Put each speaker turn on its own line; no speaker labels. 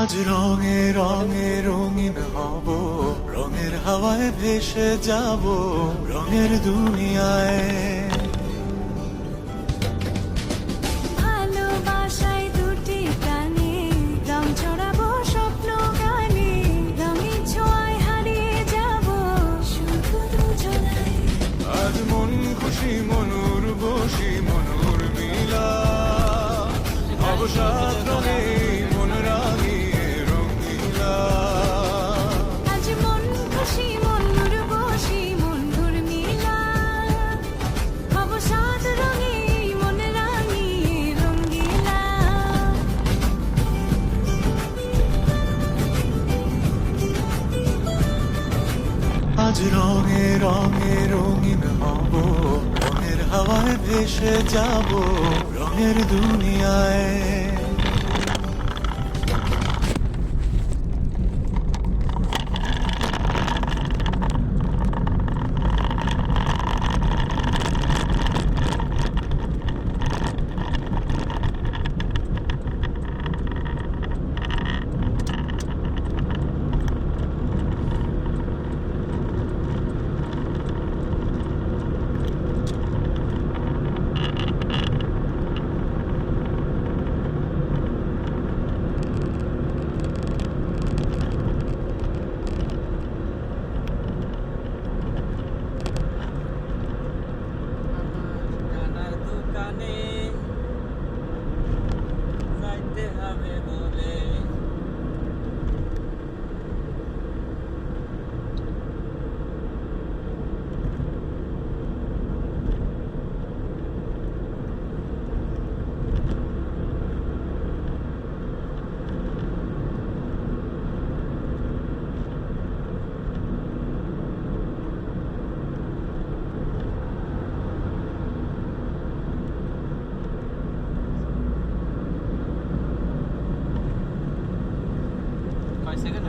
আজ রঙে রঙে রঙিন হব, রঙের হাওয়ায় ভেসে যাব, রঙের দুনিয়ায়।
ভালোবাসায় দুটি প্রাণী, রং ছড়াবো স্বপ্ন গানে, রঙের ছোঁয়ায় হারিয়ে যাব শুধু দুজনায়।
আজ মন খুশি মনুর বসি মনুর মিলা, অবসাদ রঙে মন রাঙিয়ে রঙিলা।
আজ মন খুশি মনুর বসি মনুর মিলা, অবসাদ রঙে মন রাঙিয়ে রঙ্গিলা।
আজ রঙে রঙে রঙিন হব, রঙের হাওয়ায় ভেসে যাব, রঙের দুনিয়ায়।
নানার দোকানে যাইতে হবে বলে কয় সেকেন্ড